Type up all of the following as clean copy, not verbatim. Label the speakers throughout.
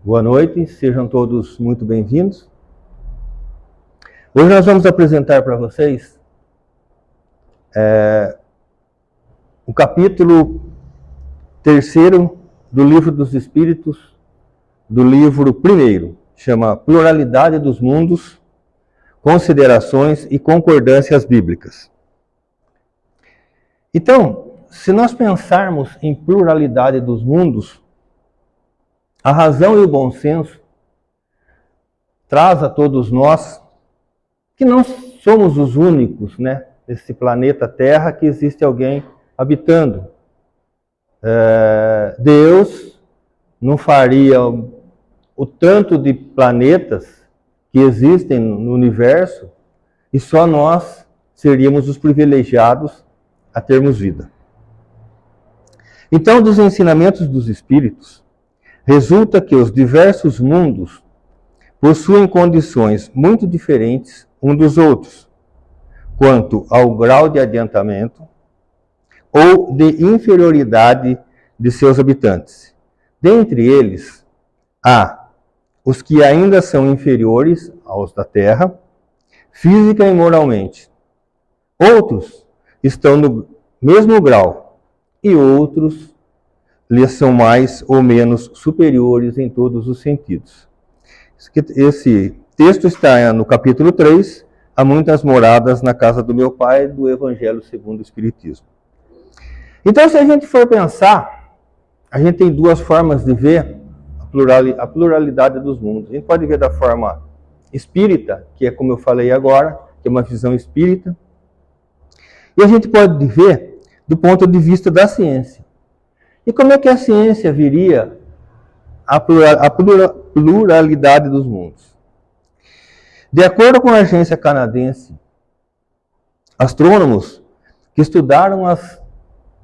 Speaker 1: Boa noite, sejam todos muito bem-vindos. Hoje nós vamos apresentar para vocês o capítulo 3º do Livro dos Espíritos, do livro 1º, chama Pluralidade dos Mundos, Considerações e Concordâncias Bíblicas. Então, se nós pensarmos em pluralidade dos mundos, a razão e o bom senso traz a todos nós que não somos os únicos, nesse planeta Terra que existe alguém habitando. Deus não faria o tanto de planetas que existem no universo e só nós seríamos os privilegiados a termos vida. Então, dos ensinamentos dos Espíritos, resulta que os diversos mundos possuem condições muito diferentes uns dos outros, quanto ao grau de adiantamento ou de inferioridade de seus habitantes. Dentre eles, há os que ainda são inferiores aos da Terra, física e moralmente. Outros estão no mesmo grau e outros lhes são mais ou menos superiores em todos os sentidos. Esse texto está no capítulo 3, Há muitas moradas na casa do meu pai, do Evangelho segundo o Espiritismo. Então, se a gente for pensar, a gente tem duas formas de ver a pluralidade dos mundos. A gente pode ver da forma espírita, que é como eu falei agora, que é uma visão espírita, e a gente pode ver do ponto de vista da ciência. E como é que a ciência viria a pluralidade dos mundos? De acordo com a agência canadense, astrônomos que estudaram as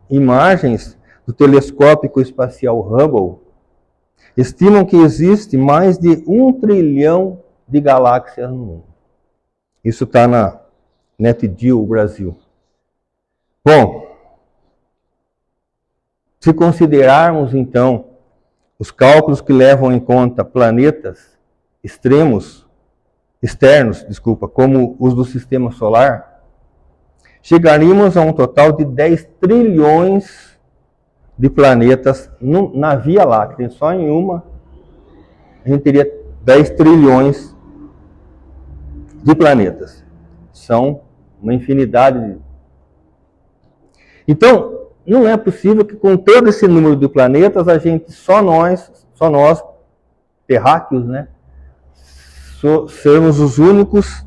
Speaker 1: imagens do telescópio espacial Hubble estimam que existe mais de 1 trilhão de galáxias no mundo. Isso está na NetGeo Brasil. Bom, se considerarmos, então, os cálculos que levam em conta planetas externos, como os do Sistema Solar, chegaríamos a um total de 10 trilhões de planetas na Via Láctea. Só em uma, a gente teria 10 trilhões de planetas. São uma infinidade. Então, não é possível que com todo esse número de planetas, só nós, terráqueos, sermos os únicos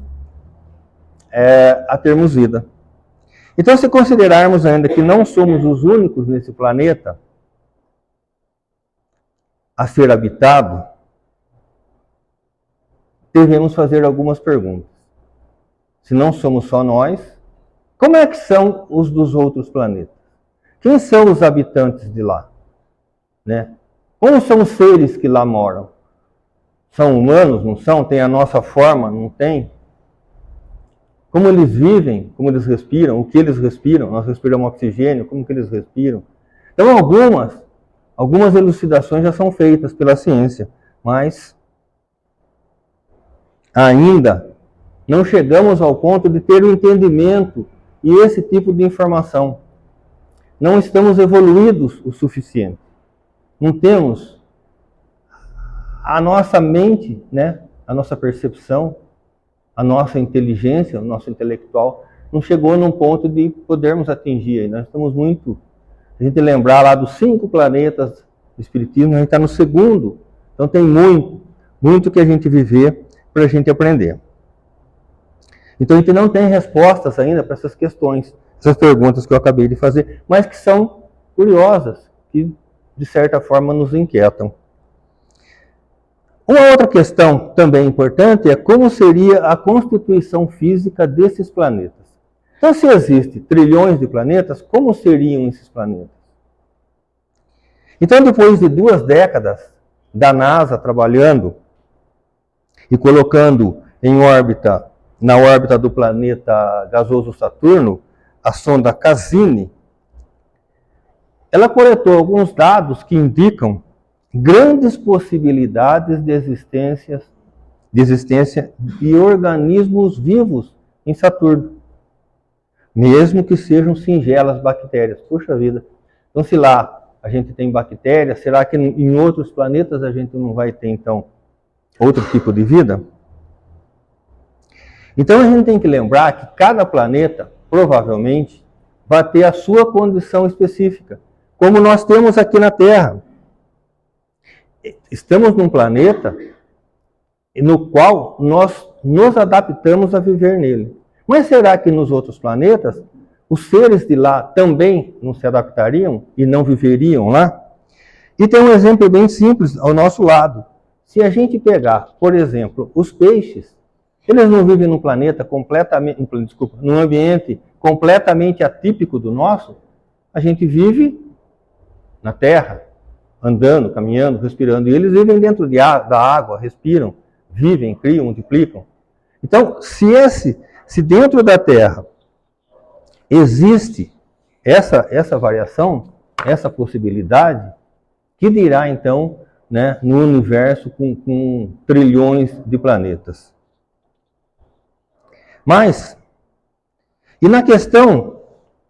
Speaker 1: a termos vida. Então, se considerarmos ainda que não somos os únicos nesse planeta a ser habitado, devemos fazer algumas perguntas. Se não somos só nós, como é que são os dos outros planetas? Quem são os habitantes de lá? Como são os seres que lá moram? São humanos, não são? Tem a nossa forma, não tem? Como eles vivem, como eles respiram, o que eles respiram? Nós respiramos oxigênio, como que eles respiram? Então, algumas elucidações já são feitas pela ciência, mas ainda não chegamos ao ponto de ter o entendimento e esse tipo de informação. Não estamos evoluídos o suficiente. Não temos a nossa mente, a nossa percepção, a nossa inteligência, o nosso intelectual, não chegou num ponto de podermos atingir. Nós estamos muito... Se a gente lembrar lá dos 5 planetas do Espiritismo, a gente está no 2º. Então tem muito que a gente viver para a gente aprender. Então a gente não tem respostas ainda para essas questões, essas perguntas que eu acabei de fazer, mas que são curiosas, que de certa forma nos inquietam. Uma outra questão também importante é como seria a constituição física desses planetas. Então, se existem trilhões de planetas, como seriam esses planetas? Então, depois de 2 décadas da NASA trabalhando e colocando na órbita do planeta gasoso Saturno, a sonda Cassini, ela coletou alguns dados que indicam grandes possibilidades de existência de organismos vivos em Saturno, mesmo que sejam singelas bactérias. Puxa vida! Então, se lá a gente tem bactérias, será que em outros planetas a gente não vai ter, então, outro tipo de vida? Então, a gente tem que lembrar que cada planeta, provavelmente, vai ter a sua condição específica, como nós temos aqui na Terra. Estamos num planeta no qual nós nos adaptamos a viver nele. Mas será que nos outros planetas, os seres de lá também não se adaptariam e não viveriam lá? E tem um exemplo bem simples ao nosso lado. Se a gente pegar, por exemplo, os peixes, eles não vivem num planeta completamente, num ambiente completamente atípico do nosso. A gente vive na Terra, andando, caminhando, respirando, e eles vivem dentro da água, respiram, vivem, criam, multiplicam. Então, se dentro da Terra existe essa variação, essa possibilidade, que dirá então, né, no universo com trilhões de planetas? Mas, e na questão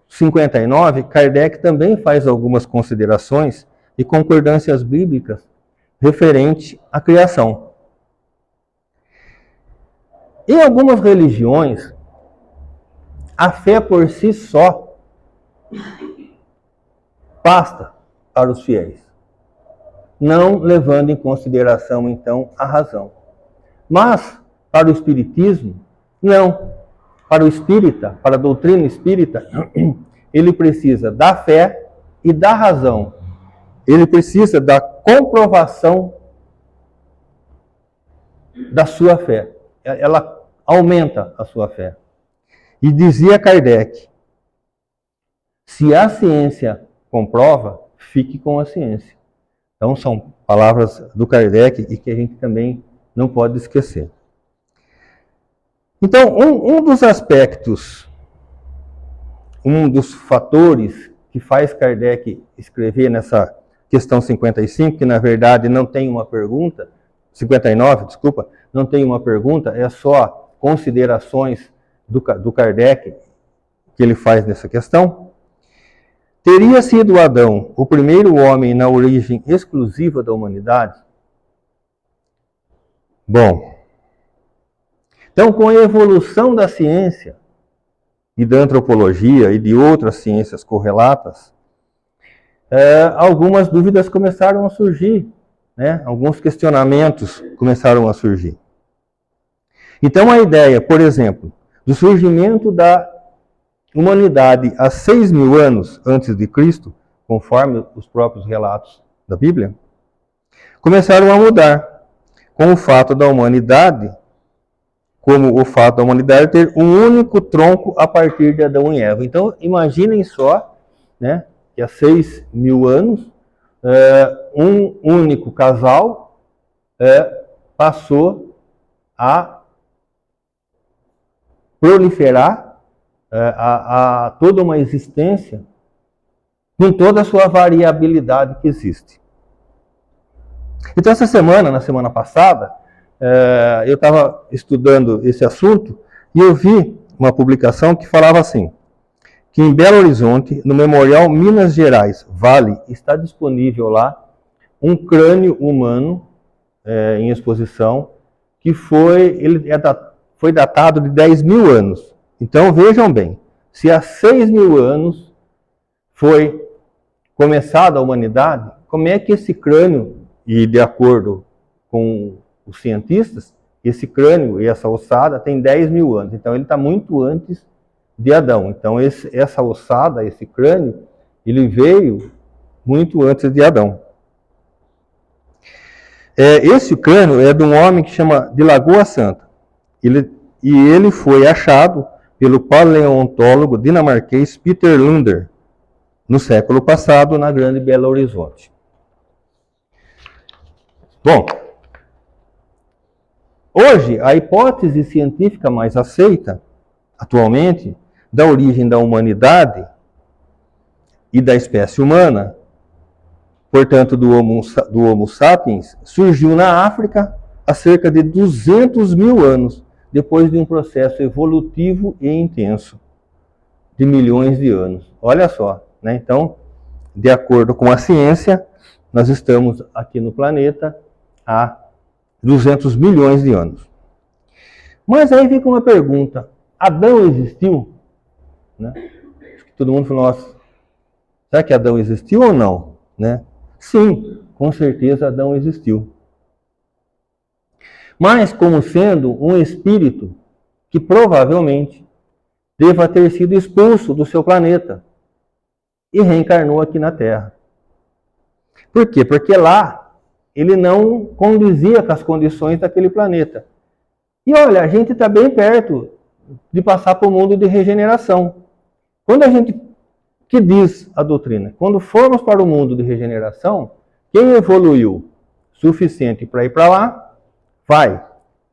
Speaker 1: 59, Kardec também faz algumas considerações e concordâncias bíblicas referente à criação. Em algumas religiões, a fé por si só basta para os fiéis, não levando em consideração, então, a razão. Mas, para o Espiritismo, não. Para o espírita, para a doutrina espírita, ele precisa da fé e da razão. Ele precisa da comprovação da sua fé. Ela aumenta a sua fé. E dizia Kardec, se a ciência comprova, fique com a ciência. Então são palavras do Kardec e que a gente também não pode esquecer. Então, um dos aspectos, um dos fatores que faz Kardec escrever nessa questão 55, que na verdade não tem uma pergunta, 59, desculpa, não tem uma pergunta, é só considerações do Kardec que ele faz nessa questão. Teria sido Adão o primeiro homem na origem exclusiva da humanidade? Bom, então, com a evolução da ciência e da antropologia e de outras ciências correlatas, algumas dúvidas começaram a surgir, né? Alguns questionamentos começaram a surgir. Então, a ideia, por exemplo, do surgimento da humanidade há 6.000 anos antes de Cristo, conforme os próprios relatos da Bíblia, começaram a mudar com o fato da humanidade ter um único tronco a partir de Adão e Eva. Então, imaginem só, né, que há 6.000 anos, um único casal passou a proliferar a toda uma existência com toda a sua variabilidade que existe. Então, na semana passada, eu estava estudando esse assunto e eu vi uma publicação que falava assim, que em Belo Horizonte, no Memorial Minas Gerais Vale, está disponível lá um crânio humano em exposição que foi datado de 10.000 anos. Então vejam bem, se há 6.000 anos foi começada a humanidade, como é que esse crânio, e de acordo com os cientistas, esse crânio e essa ossada tem 10.000 anos. Então ele está muito antes de Adão. Então essa ossada, esse crânio, ele veio muito antes de Adão. Esse crânio é de um homem que chama de Lagoa Santa. Ele foi achado pelo paleontólogo dinamarquês Peter Lunder, no século passado, na Grande Belo Horizonte. Bom, hoje, a hipótese científica mais aceita, atualmente, da origem da humanidade e da espécie humana, portanto, do Homo sapiens, surgiu na África há cerca de 200 mil anos, depois de um processo evolutivo e intenso de milhões de anos. Olha só, né? Então, de acordo com a ciência, nós estamos aqui no planeta há 200 milhões de anos. Mas aí fica uma pergunta: Adão existiu? Né? Todo mundo falou: nossa, será que Adão existiu ou não? Né? Sim, com certeza Adão existiu. Mas como sendo um espírito que provavelmente deva ter sido expulso do seu planeta e reencarnou aqui na Terra. Por quê? Porque lá ele não condizia com as condições daquele planeta. E olha, a gente está bem perto de passar para o mundo de regeneração. Quando a gente, que diz a doutrina, quando formos para o mundo de regeneração, quem evoluiu suficiente para ir para lá, vai.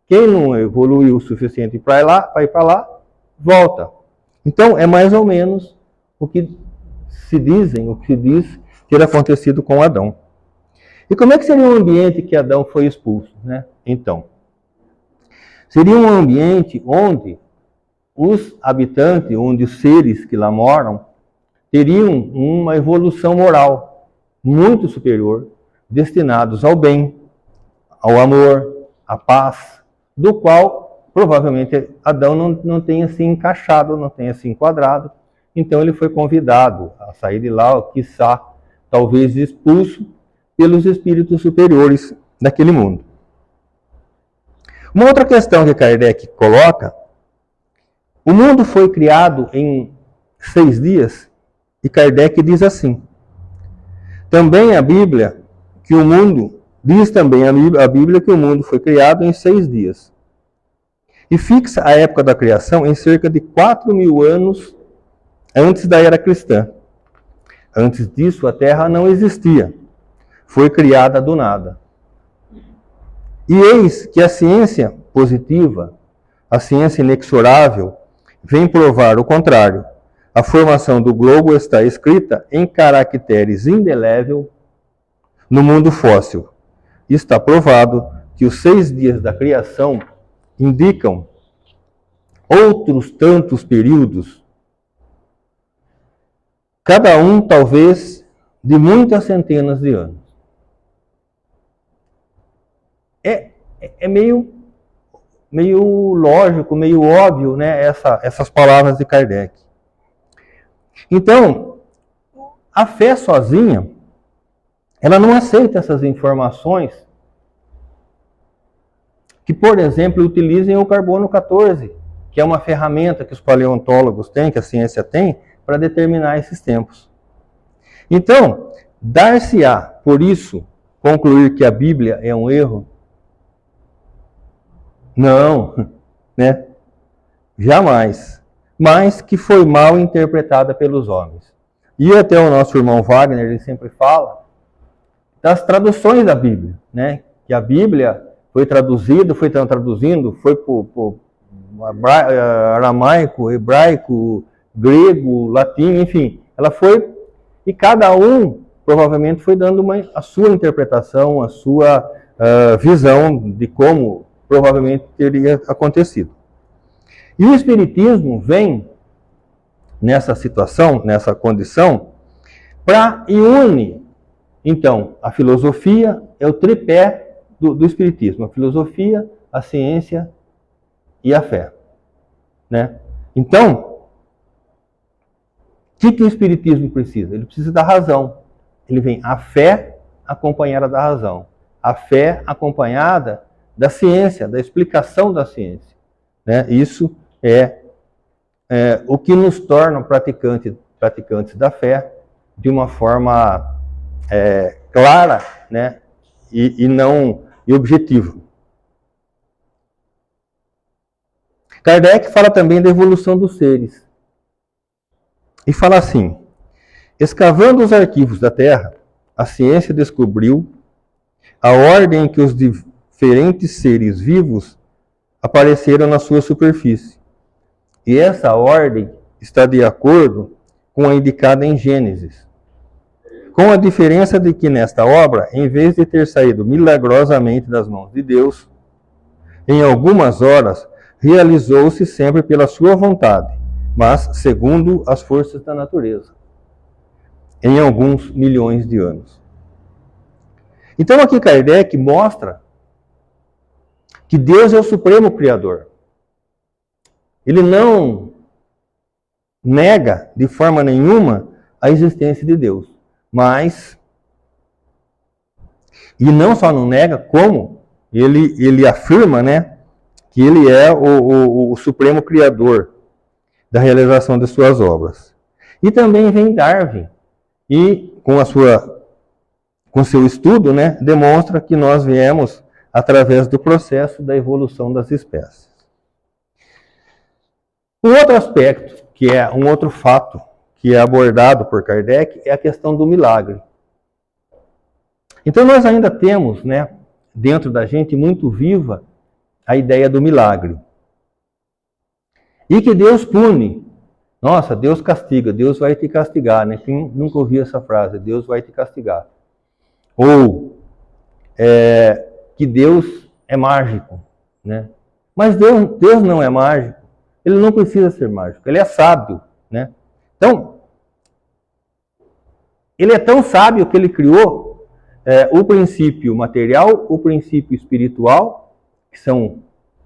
Speaker 1: Quem não evoluiu o suficiente para ir para lá, volta. Então, é mais ou menos o que se diz ter acontecido com Adão. E como é que seria o ambiente que Adão foi expulso, né? Então, seria um ambiente onde os habitantes, onde os seres que lá moram, teriam uma evolução moral muito superior, destinados ao bem, ao amor, à paz, do qual provavelmente Adão não tenha se encaixado, não tenha se enquadrado. Então ele foi convidado a sair de lá, quiçá, talvez expulso pelos espíritos superiores daquele mundo. Uma outra questão que Kardec coloca: o mundo foi criado em 6 dias, e Kardec diz assim: também a Bíblia que o mundo, diz também a Bíblia que o mundo foi criado em 6 dias. E fixa a época da criação em cerca de 4.000 anos antes da era cristã. Antes disso, a Terra não existia. Foi criada do nada. E eis que a ciência positiva, a ciência inexorável, vem provar o contrário. A formação do globo está escrita em caracteres indeléveis no mundo fóssil. Está provado que os 6 dias da criação indicam outros tantos períodos, cada um talvez de muitas centenas de anos. É meio lógico, meio óbvio, né, essas palavras de Kardec. Então, a fé sozinha, ela não aceita essas informações que, por exemplo, utilizem o carbono 14, que é uma ferramenta que os paleontólogos têm, que a ciência tem, para determinar esses tempos. Então, dar-se-á, por isso, concluir que a Bíblia é um erro? Não, né? Jamais. Mas que foi mal interpretada pelos homens. E até o nosso irmão Wagner, ele sempre fala das traduções da Bíblia, né? Que a Bíblia foi traduzindo, foi para aramaico, hebraico, grego, latim, enfim. Ela foi, e cada um provavelmente foi dando a sua interpretação, a sua visão de como provavelmente teria acontecido. E o Espiritismo vem nessa situação, nessa condição, e une, então, a filosofia é o tripé do Espiritismo: a filosofia, a ciência e a fé. Né? Então, o que o Espiritismo precisa? Ele precisa da razão. Ele vem a fé acompanhada da razão, a fé acompanhada da ciência, da explicação da ciência. Né? Isso é o que nos torna praticantes da fé de uma forma clara, né? e objetiva. Kardec fala também da evolução dos seres. E fala assim: escavando os arquivos da Terra, a ciência descobriu a ordem em que os diferentes seres vivos apareceram na sua superfície. E essa ordem está de acordo com a indicada em Gênesis. com a diferença de que nesta obra, em vez de ter saído milagrosamente das mãos de Deus, em algumas horas realizou-se sempre pela sua vontade, mas segundo as forças da natureza, em alguns milhões de anos. Então aqui Kardec mostra que Deus é o supremo criador. Ele não nega de forma nenhuma a existência de Deus, mas, e não só não nega, como ele afirma, né, que ele é o supremo criador da realização de suas obras. E também vem Darwin, e com seu estudo, né, demonstra que nós viemos através do processo da evolução das espécies. Um outro aspecto, que é um outro fato que é abordado por Kardec, é a questão do milagre. Então nós ainda temos, né, dentro da gente muito viva a ideia do milagre. E que Deus pune. Nossa, Deus castiga, Deus vai te castigar, né? Quem nunca ouviu essa frase? Deus vai te castigar. Ou que Deus é mágico, né? Mas Deus não é mágico. Ele não precisa ser mágico. Ele é sábio, né? Então, ele é tão sábio que ele criou o princípio material, o princípio espiritual, que são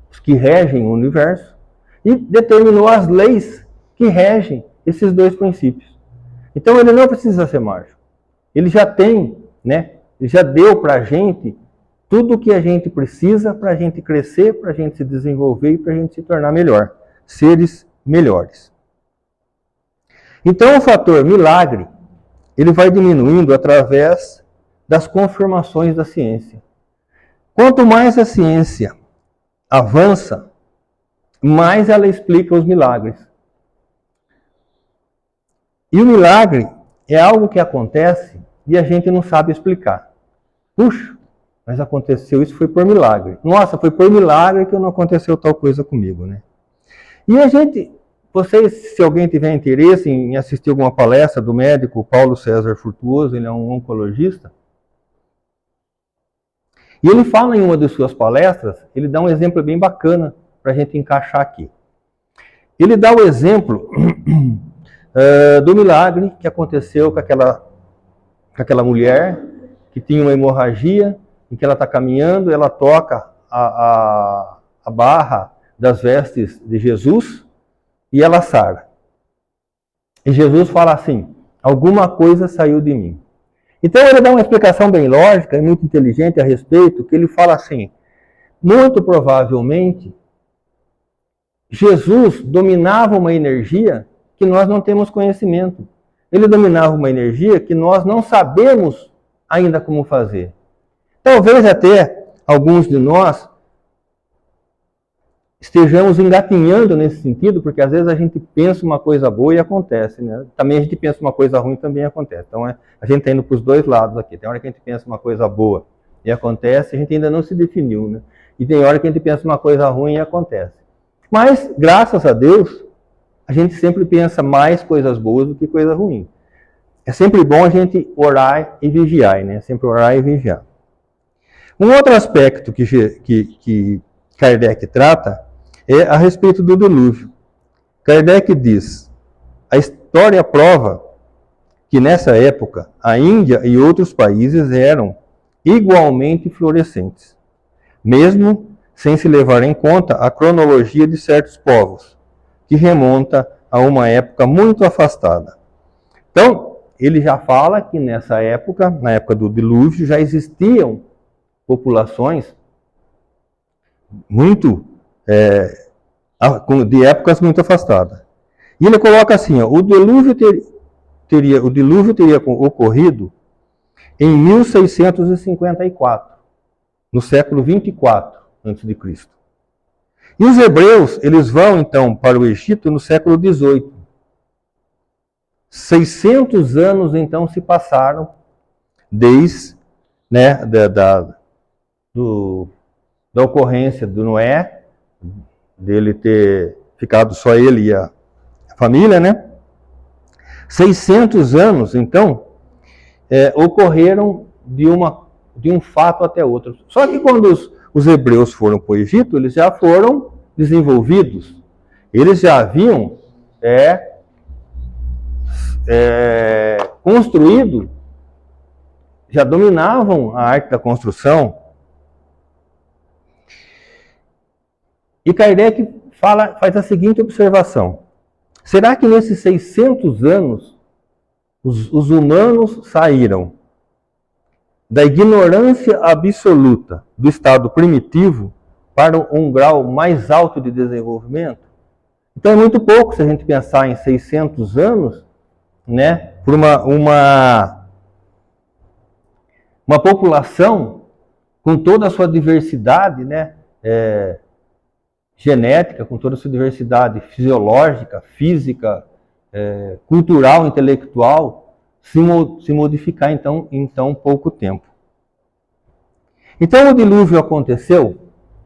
Speaker 1: os que regem o universo, e determinou as leis que regem esses dois princípios. Então ele não precisa ser mágico. Ele já tem, né? Ele já deu para a gente tudo o que a gente precisa para a gente crescer, para a gente se desenvolver e para a gente se tornar melhor, seres melhores. Então o fator milagre, ele vai diminuindo através das confirmações da ciência. Quanto mais a ciência avança, mais ela explica os milagres. E o milagre é algo que acontece e a gente não sabe explicar. Puxa, mas aconteceu isso, foi por milagre. Nossa, foi por milagre que não aconteceu tal coisa comigo, né? E a gente, vocês, se alguém tiver interesse em assistir alguma palestra do médico Paulo César Frutuoso, ele é um oncologista, e ele fala em uma de suas palestras, ele dá um exemplo bem bacana para a gente encaixar aqui. Ele dá o exemplo do milagre que aconteceu com aquela mulher que tinha uma hemorragia, em que ela está caminhando, ela toca a barra das vestes de Jesus e ela sara. E Jesus fala assim, alguma coisa saiu de mim. Então ele dá uma explicação bem lógica e muito inteligente a respeito, que ele fala assim, muito provavelmente, Jesus dominava uma energia que nós não temos conhecimento. Ele dominava uma energia que nós não sabemos ainda como fazer. Talvez até alguns de nós estejamos engatinhando nesse sentido, porque às vezes a gente pensa uma coisa boa e acontece, né? Também a gente pensa uma coisa ruim e também acontece. Então a gente está indo para os dois lados aqui. Tem hora que a gente pensa uma coisa boa e acontece, a gente ainda não se definiu, né? E tem hora que a gente pensa uma coisa ruim e acontece. Mas, graças a Deus, a gente sempre pensa mais coisas boas do que coisa ruim. É sempre bom a gente orar e vigiar, né? Sempre orar e vigiar. Um outro aspecto que Kardec trata é a respeito do dilúvio. Kardec diz, a história prova que nessa época a Índia e outros países eram igualmente florescentes, mesmo sem se levar em conta a cronologia de certos povos, que remonta a uma época muito afastada. Então, ele já fala que nessa época, na época do dilúvio, já existiam populações muito de épocas muito afastadas. E ele coloca assim, ó, o dilúvio teria ocorrido em 1654, no século 24 a.C. E os hebreus, eles vão então para o Egito no século 18. 600 anos então se passaram desde, né, da ocorrência do Noé, dele ter ficado só ele e a família, né? 600 anos, então, ocorreram de um fato até outro. Só que quando os hebreus foram para o Egito, eles já foram desenvolvidos. Eles já haviam construído, já dominavam a arte da construção. E Kardec faz a seguinte observação: será que nesses 600 anos os humanos saíram da ignorância absoluta do estado primitivo para um grau mais alto de desenvolvimento? Então é muito pouco se a gente pensar em 600 anos, né, por uma população com toda a sua diversidade, né, genética, com toda a sua diversidade fisiológica, física, cultural, intelectual, se modificar então em tão pouco tempo. Então o dilúvio aconteceu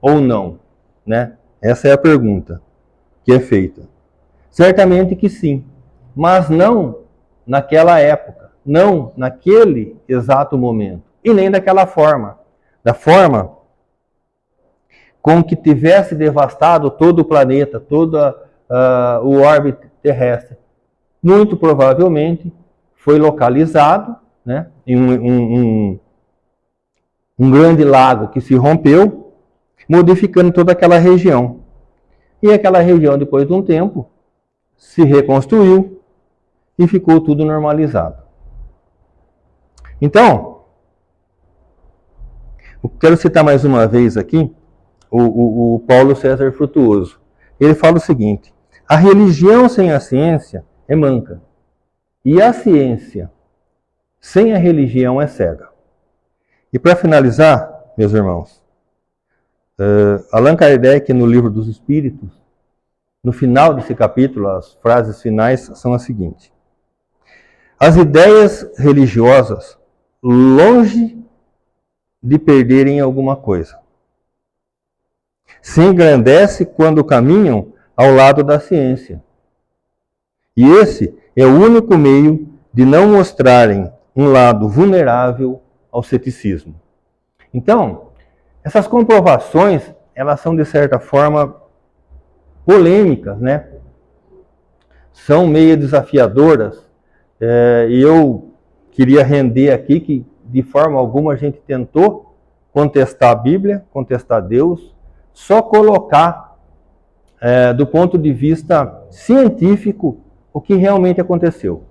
Speaker 1: ou não, né? Essa é a pergunta que é feita. Certamente que sim, mas não naquela época, não naquele exato momento, e nem daquela forma. Da forma com que tivesse devastado todo o planeta, todo o orbe terrestre. Muito provavelmente foi localizado, né, em um grande lago que se rompeu, modificando toda aquela região. E aquela região, depois de um tempo, se reconstruiu e ficou tudo normalizado. Então, eu quero citar mais uma vez aqui o Paulo César Frutuoso. Ele fala o seguinte: a religião sem a ciência é manca, e a ciência sem a religião é cega. E para finalizar, meus irmãos, Allan Kardec, no Livro dos Espíritos, no final desse capítulo, as frases finais são as seguintes: as ideias religiosas, longe de perderem alguma coisa, se engrandece quando caminham ao lado da ciência. E esse é o único meio de não mostrarem um lado vulnerável ao ceticismo. Então, essas comprovações, elas são de certa forma polêmicas, né? São meio desafiadoras. E eu queria render aqui que de forma alguma a gente tentou contestar a Bíblia, contestar Deus, só colocar do ponto de vista científico o que realmente aconteceu.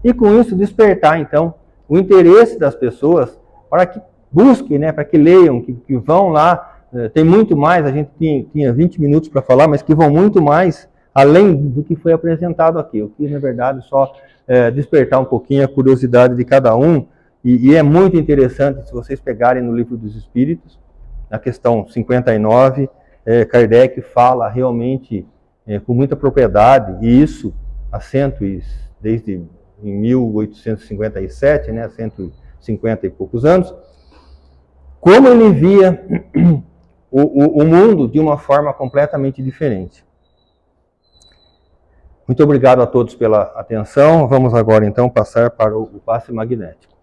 Speaker 1: E com isso despertar, então, o interesse das pessoas para que busquem, né, para que leiam, que vão lá. Tem muito mais, a gente tinha 20 minutos para falar, mas que vão muito mais além do que foi apresentado aqui. Eu quis, na verdade, só despertar um pouquinho a curiosidade de cada um, e é muito interessante, se vocês pegarem no Livro dos Espíritos, na questão 59, Kardec fala realmente com muita propriedade, e isso há desde 1857, né, 150 e poucos anos, como ele via o mundo de uma forma completamente diferente. Muito obrigado a todos pela atenção. Vamos agora então passar para o passe magnético.